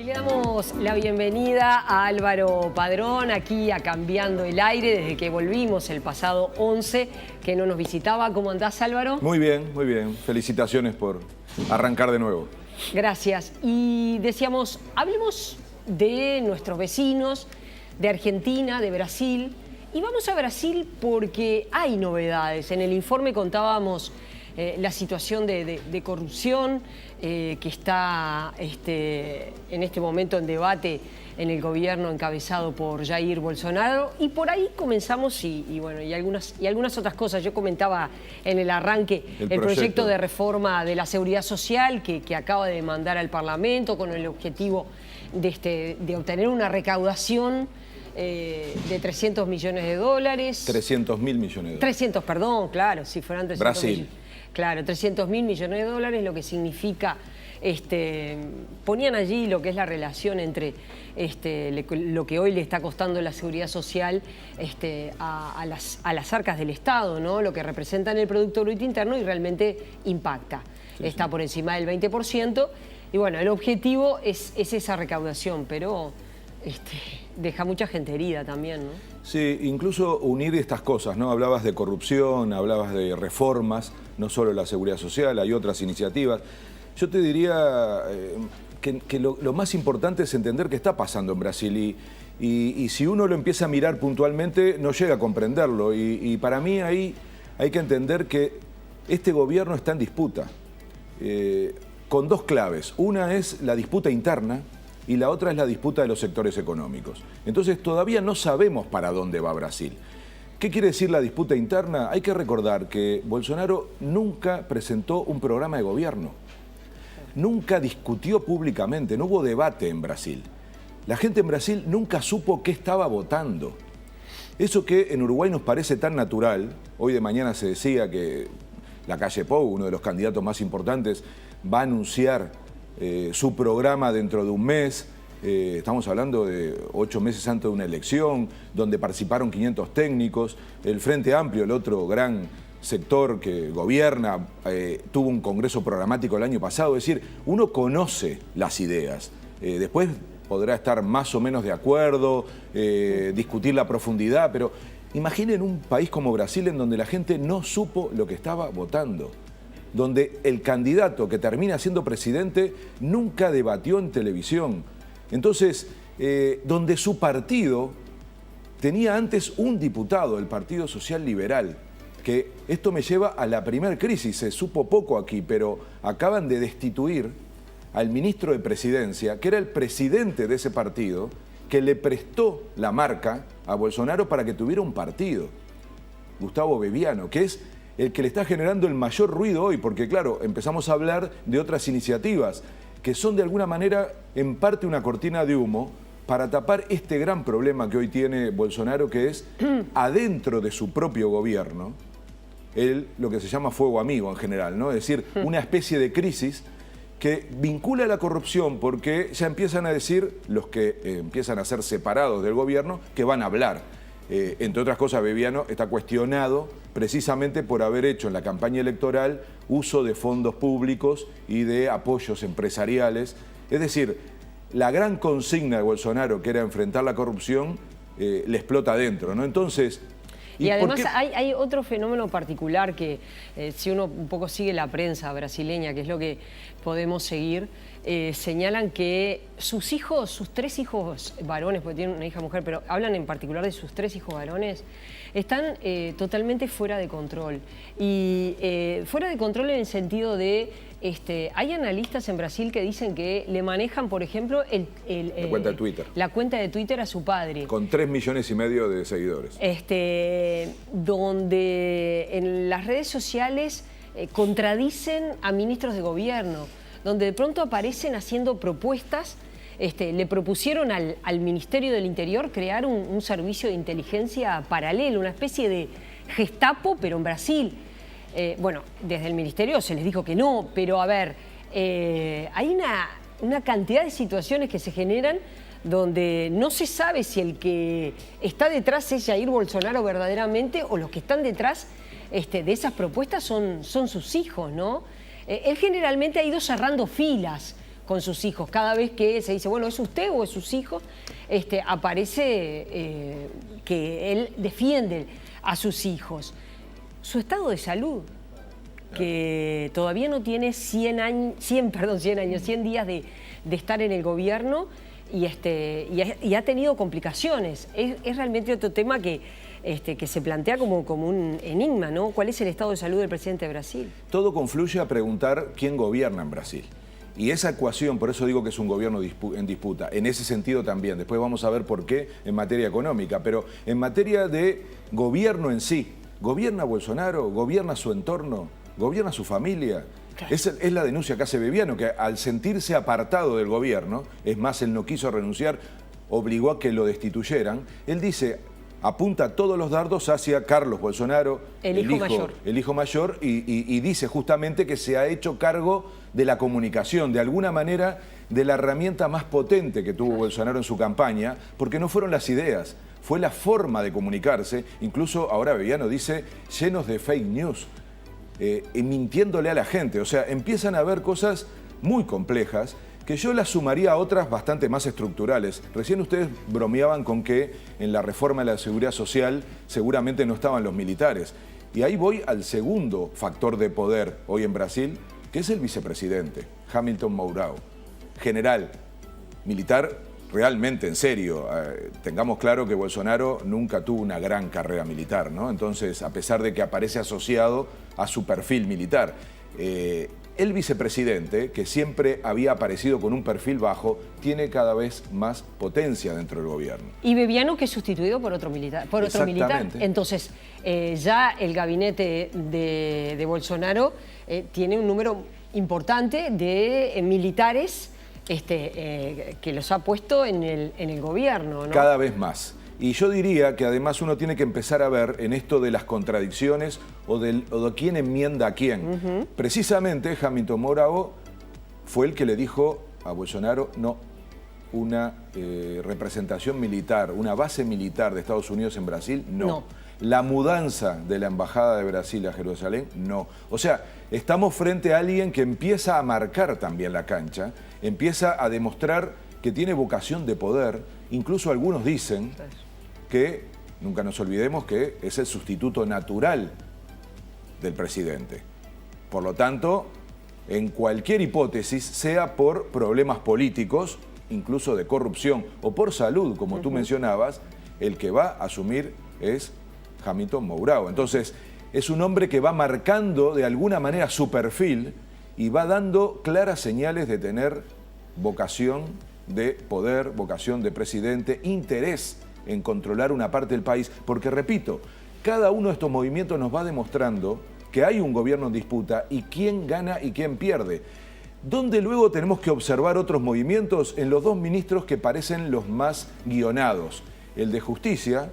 Y le damos la bienvenida a Álvaro Padrón, aquí a Cambiando el Aire, desde que volvimos el pasado 11, que no nos visitaba. ¿Cómo andás, Álvaro? Muy bien, muy bien. Felicitaciones por arrancar de nuevo. Gracias. Y decíamos, hablemos de nuestros vecinos, de Argentina, de Brasil. Y vamos a Brasil porque hay novedades. En el informe contábamos la situación de corrupción que está en este momento en debate en el gobierno encabezado por Jair Bolsonaro, y por ahí comenzamos y algunas otras cosas. Yo comentaba en el arranque el proyecto de reforma de la seguridad social que acaba de mandar al Parlamento con el objetivo de obtener una recaudación de 300 millones de dólares. 300.000 millones de dólares. 300, perdón, claro, si fueran 300 Brasil. millones. Claro, 300.000 millones de dólares, lo que significa, ponían allí lo que es la relación entre lo que hoy le está costando la seguridad social a las arcas del Estado, ¿no? Lo que representa en el Producto Bruto Interno, y realmente impacta. Sí, está por encima del 20%, y bueno, el objetivo es esa recaudación, pero deja mucha gente herida también, ¿no? Sí, incluso unir estas cosas, ¿no? Hablabas de corrupción, hablabas de reformas, no solo la seguridad social, hay otras iniciativas. Yo te diría que lo más importante es entender qué está pasando en Brasil, y si uno lo empieza a mirar puntualmente no llega a comprenderlo, y para mí ahí hay que entender que este gobierno está en disputa, con dos claves. Una es la disputa interna, y la otra es la disputa de los sectores económicos. Entonces todavía no sabemos para dónde va Brasil. ¿Qué quiere decir la disputa interna? Hay que recordar que Bolsonaro nunca presentó un programa de gobierno, nunca discutió públicamente, no hubo debate en Brasil. La gente en Brasil nunca supo qué estaba votando. Eso que en Uruguay nos parece tan natural. Hoy de mañana se decía que Lacalle Pou, uno de los candidatos más importantes, va a anunciar su programa dentro de un mes. Estamos hablando de 8 meses antes de una elección, donde participaron 500 técnicos. El Frente Amplio, el otro gran sector que gobierna, tuvo un congreso programático el año pasado. Es decir, uno conoce las ideas. Después podrá estar más o menos de acuerdo, discutir la profundidad, pero imaginen un país como Brasil en donde la gente no supo lo que estaba votando, donde el candidato que termina siendo presidente nunca debatió en televisión. Entonces, donde su partido tenía antes un diputado, el Partido Social Liberal, que esto me lleva a la primera crisis, se supo poco aquí, pero acaban de destituir al ministro de Presidencia, que era el presidente de ese partido, que le prestó la marca a Bolsonaro para que tuviera un partido, Gustavo Bebiano, que es el que le está generando el mayor ruido hoy, porque claro, empezamos a hablar de otras iniciativas que son de alguna manera en parte una cortina de humo para tapar este gran problema que hoy tiene Bolsonaro, que es adentro de su propio gobierno, lo que se llama fuego amigo en general, ¿no? Es decir, una especie de crisis que vincula a la corrupción, porque ya empiezan a decir los que empiezan a ser separados del gobierno que van a hablar. Entre otras cosas, Bebiano está cuestionado precisamente por haber hecho en la campaña electoral uso de fondos públicos y de apoyos empresariales. Es decir, la gran consigna de Bolsonaro, que era enfrentar la corrupción, le explota adentro, ¿no? Entonces... Y además hay otro fenómeno particular que si uno un poco sigue la prensa brasileña, que es lo que podemos seguir, señalan que sus 3 hijos varones, porque tienen una hija mujer, pero hablan en particular de sus 3 hijos varones, están totalmente fuera de control. Y fuera de control en el sentido de... hay analistas en Brasil que dicen que le manejan, por ejemplo, la cuenta de Twitter. La cuenta de Twitter a su padre. Con 3,5 millones de seguidores. Donde en las redes sociales contradicen a ministros de gobierno, donde de pronto aparecen haciendo propuestas. Le propusieron al Ministerio del Interior crear un servicio de inteligencia paralelo, una especie de Gestapo, pero en Brasil. Bueno, desde el Ministerio se les dijo que no, pero a ver, hay una cantidad de situaciones que se generan donde no se sabe si el que está detrás es Jair Bolsonaro verdaderamente, o los que están detrás de esas propuestas son sus hijos, ¿no? Él generalmente ha ido cerrando filas con sus hijos. Cada vez que se dice, bueno, ¿es usted o es sus hijos? Aparece que él defiende a sus hijos. Su estado de salud, que todavía no tiene 100 días de estar en el gobierno y ha tenido complicaciones. Es realmente otro tema que se plantea como un enigma, ¿no? ¿Cuál es el estado de salud del presidente de Brasil? Todo confluye a preguntar quién gobierna en Brasil. Y esa ecuación, por eso digo que es un gobierno en disputa, en ese sentido también. Después vamos a ver por qué en materia económica, pero en materia de gobierno en sí, ¿gobierna Bolsonaro? ¿Gobierna su entorno? ¿Gobierna su familia? Claro. Es la denuncia que hace Bebiano, que al sentirse apartado del gobierno, es más, él no quiso renunciar, obligó a que lo destituyeran. Él dice, apunta todos los dardos hacia Carlos Bolsonaro, el hijo mayor, y dice justamente que se ha hecho cargo de la comunicación, de alguna manera de la herramienta más potente que tuvo Bolsonaro en su campaña, porque no fueron las ideas, fue la forma de comunicarse. Incluso ahora Bebiano dice llenos de fake news, mintiéndole a la gente. O sea, empiezan a haber cosas muy complejas que yo las sumaría a otras bastante más estructurales. Recién ustedes bromeaban con que en la reforma de la seguridad social seguramente no estaban los militares. Y ahí voy al segundo factor de poder hoy en Brasil, que es el vicepresidente, Hamilton Mourão. General, militar realmente en serio. Tengamos claro que Bolsonaro nunca tuvo una gran carrera militar, ¿no? Entonces, a pesar de que aparece asociado a su perfil militar, el vicepresidente, que siempre había aparecido con un perfil bajo, tiene cada vez más potencia dentro del gobierno. Y Bebiano, que es sustituido por otro militar. Entonces, ya el gabinete de Bolsonaro tiene un número importante de militares que los ha puesto en el gobierno, ¿no? Cada vez más. Y yo diría que además uno tiene que empezar a ver en esto de las contradicciones o de quién enmienda a quién. Precisamente Hamilton Mourão fue el que le dijo a Bolsonaro, no, una representación militar, una base militar de Estados Unidos en Brasil, no. La mudanza de la Embajada de Brasil a Jerusalén, no. O sea, estamos frente a alguien que empieza a marcar también la cancha, empieza a demostrar que tiene vocación de poder. Incluso algunos dicen que, nunca nos olvidemos, que es el sustituto natural del presidente. Por lo tanto, en cualquier hipótesis, sea por problemas políticos, incluso de corrupción, o por salud, como tú mencionabas, el que va a asumir es Hamilton Mourão. Entonces, es un hombre que va marcando de alguna manera su perfil y va dando claras señales de tener vocación de poder, vocación de presidente, interés en controlar una parte del país, porque repito, cada uno de estos movimientos nos va demostrando que hay un gobierno en disputa y quién gana y quién pierde. ¿Dónde luego tenemos que observar otros movimientos? En los dos ministros que parecen los más guionados, el de Justicia,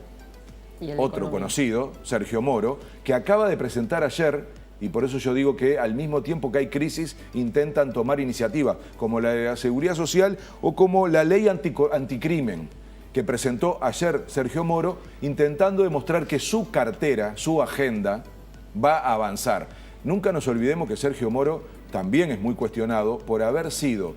otro conocido, Sergio Moro, que acaba de presentar ayer, y por eso yo digo que al mismo tiempo que hay crisis, intentan tomar iniciativas, como la de la seguridad social o como la ley anticrimen, que presentó ayer Sergio Moro, intentando demostrar que su cartera, su agenda, va a avanzar. Nunca nos olvidemos que Sergio Moro también es muy cuestionado por haber sido,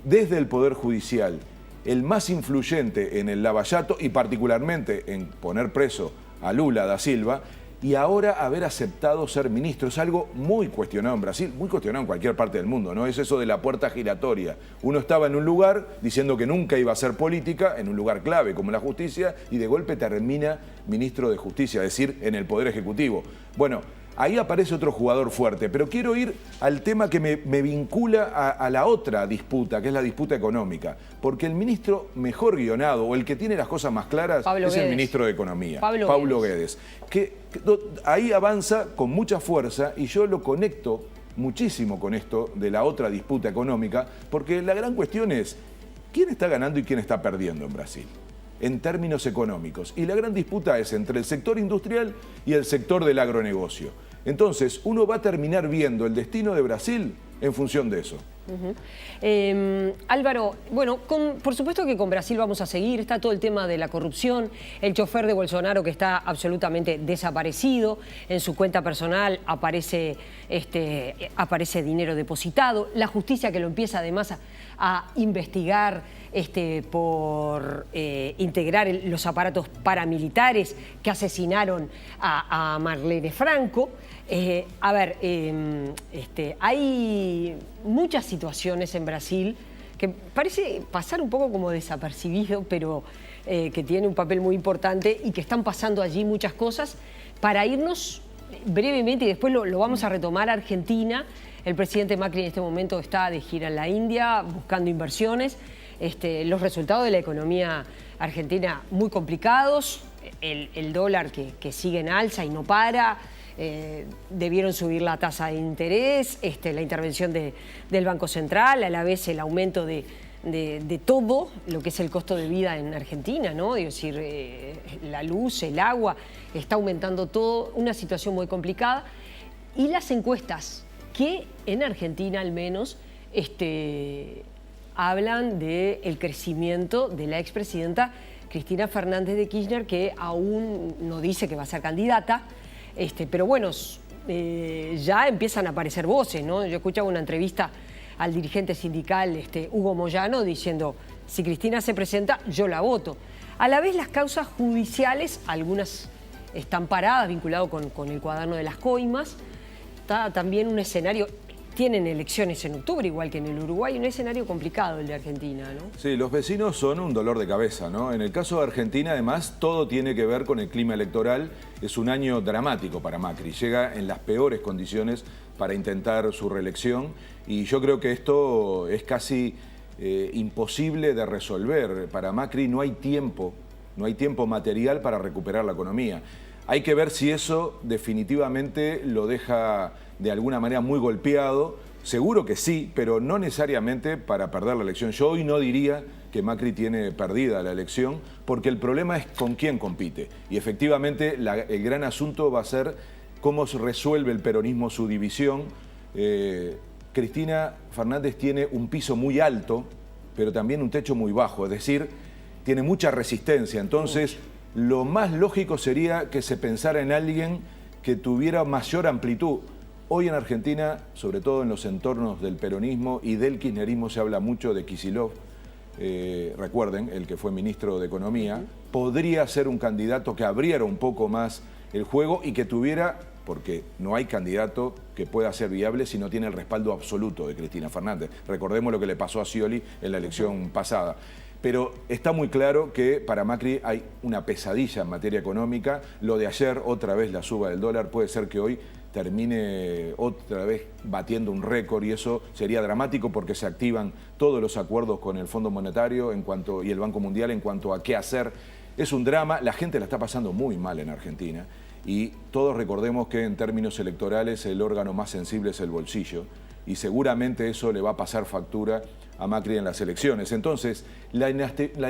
desde el Poder Judicial, el más influyente en el Lava Jato y particularmente en poner preso a Lula da Silva, y ahora haber aceptado ser ministro. Es algo muy cuestionado en Brasil, muy cuestionado en cualquier parte del mundo, ¿no? Es eso de la puerta giratoria. Uno estaba en un lugar diciendo que nunca iba a hacer política, en un lugar clave como la justicia, y de golpe termina ministro de Justicia, es decir, en el Poder Ejecutivo. Bueno, ahí aparece otro jugador fuerte, pero quiero ir al tema que me vincula a la otra disputa, que es la disputa económica, porque el ministro mejor guionado o el que tiene las cosas más claras es el ministro de Economía, Paulo Guedes, que ahí avanza con mucha fuerza y yo lo conecto muchísimo con esto de la otra disputa económica, porque la gran cuestión es quién está ganando y quién está perdiendo en Brasil en términos económicos. Y la gran disputa es entre el sector industrial y el sector del agronegocio. Entonces, uno va a terminar viendo el destino de Brasil en función de eso. Álvaro, bueno, por supuesto que con Brasil vamos a seguir, está todo el tema de la corrupción, el chofer de Bolsonaro que está absolutamente desaparecido, en su cuenta personal aparece dinero depositado, la justicia que lo empieza además a investigar por integrar los aparatos paramilitares que asesinaron a Marlene Franco. Hay muchas situaciones en Brasil que parece pasar un poco como desapercibido, pero que tiene un papel muy importante y que están pasando allí muchas cosas. Para irnos brevemente, y después lo vamos a retomar a Argentina, el presidente Macri en este momento está de gira en la India buscando inversiones. Los resultados de la economía argentina muy complicados, el dólar que sigue en alza y no para. Debieron subir la tasa de interés, la intervención del Banco Central, a la vez el aumento de todo lo que es el costo de vida en Argentina, ¿no? Es decir, la luz, el agua, está aumentando todo, una situación muy complicada. Y las encuestas que en Argentina al menos hablan del crecimiento de la expresidenta Cristina Fernández de Kirchner, que aún no dice que va a ser candidata. Pero bueno, ya empiezan a aparecer voces, ¿no? Yo escuchaba una entrevista al dirigente sindical Hugo Moyano diciendo, si Cristina se presenta, yo la voto. A la vez las causas judiciales, algunas están paradas, vinculado con el cuaderno de las coimas. Está también un escenario, tienen elecciones en octubre, igual que en el Uruguay, un escenario complicado el de Argentina, ¿no? Sí, los vecinos son un dolor de cabeza, ¿no? En el caso de Argentina, además, todo tiene que ver con el clima electoral. Es un año dramático para Macri. Llega en las peores condiciones para intentar su reelección y yo creo que esto es casi imposible de resolver. Para Macri no hay tiempo material para recuperar la economía. Hay que ver si eso definitivamente lo deja de alguna manera muy golpeado. Seguro que sí, pero no necesariamente para perder la elección. Yo hoy no diría que Macri tiene perdida la elección, porque el problema es con quién compite. Y efectivamente el gran asunto va a ser cómo se resuelve el peronismo su división. Cristina Fernández tiene un piso muy alto, pero también un techo muy bajo, es decir, tiene mucha resistencia. Entonces, lo más lógico sería que se pensara en alguien que tuviera mayor amplitud. Hoy en Argentina, sobre todo en los entornos del peronismo y del kirchnerismo, se habla mucho de Kicillof. Recuerden, el que fue ministro de Economía, podría ser un candidato que abriera un poco más el juego y que tuviera, porque no hay candidato que pueda ser viable si no tiene el respaldo absoluto de Cristina Fernández. Recordemos lo que le pasó a Scioli en la elección pasada. Pero está muy claro que para Macri hay una pesadilla en materia económica. Lo de ayer, otra vez la suba del dólar, puede ser que hoy termine otra vez batiendo un récord y eso sería dramático porque se activan todos los acuerdos con el Fondo Monetario y el Banco Mundial en cuanto a qué hacer. Es un drama, la gente la está pasando muy mal en Argentina y todos recordemos que en términos electorales el órgano más sensible es el bolsillo y seguramente eso le va a pasar factura a Macri en las elecciones. Entonces, la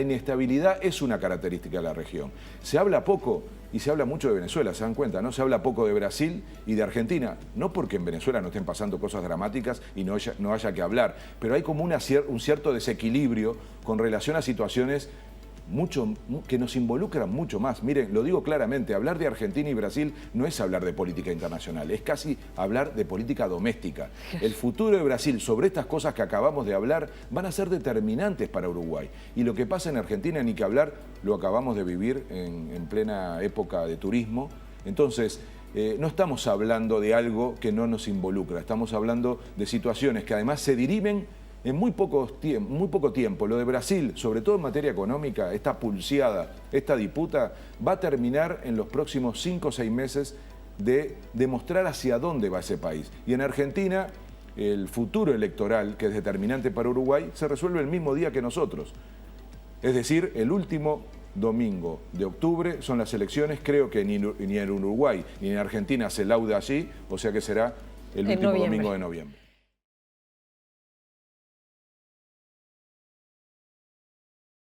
inestabilidad es una característica de la región. Se habla poco y se habla mucho de Venezuela, ¿se dan cuenta? ¿No? Se habla poco de Brasil y de Argentina, no porque en Venezuela no estén pasando cosas dramáticas y no haya que hablar, pero hay como un cierto desequilibrio con relación a situaciones que nos involucran mucho más. Miren, lo digo claramente, hablar de Argentina y Brasil no es hablar de política internacional, es casi hablar de política doméstica. El futuro de Brasil sobre estas cosas que acabamos de hablar van a ser determinantes para Uruguay. Y lo que pasa en Argentina, ni que hablar, lo acabamos de vivir en plena época de turismo. Entonces, no estamos hablando de algo que no nos involucra, estamos hablando de situaciones que además se dirimen en muy poco tiempo. Lo de Brasil, sobre todo en materia económica, esta pulseada, esta disputa, va a terminar en los próximos 5 o 6 meses de demostrar hacia dónde va ese país. Y en Argentina, el futuro electoral, que es determinante para Uruguay, se resuelve el mismo día que nosotros. Es decir, el último domingo de octubre son las elecciones. Creo que ni en Uruguay ni en Argentina se lauda allí, o sea que será el último domingo de noviembre.